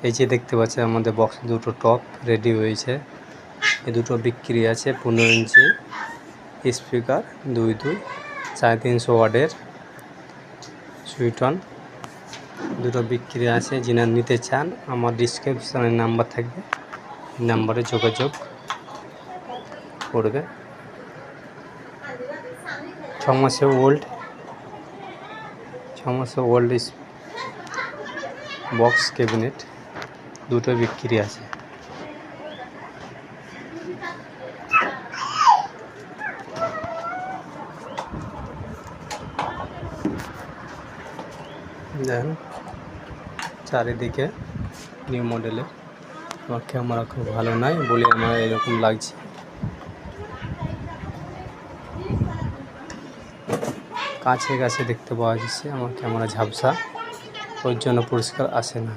এই যে দেখতে পাচ্ছেন আমাদের বক্সে দুটো টপ রেডি হয়েছে। এই দুটো বিক্রি আছে 15 ইঞ্চি স্পিকার 350 ওয়াটের সুইটন দুটো বিক্রি আছে। যিনি নিতে চান আমার ডিসক্রিপশনে নাম্বার থাকবে, নাম্বারে যোগাযোগ করবে। 6 মাসের ওল্ড বক্স ক্যাবিনেট দুটো বিক্রি আছে। দেখেন চারিদিকে নিউ মডেলের। আমার ক্যামেরা খুব ভালো নয় বলে আমার এরকম লাগছে। কাছে কাছে দেখতে পাওয়া যাচ্ছে, আমার ক্যামেরা ঝাপসা, ওর জন্য পরিষ্কার আসে না।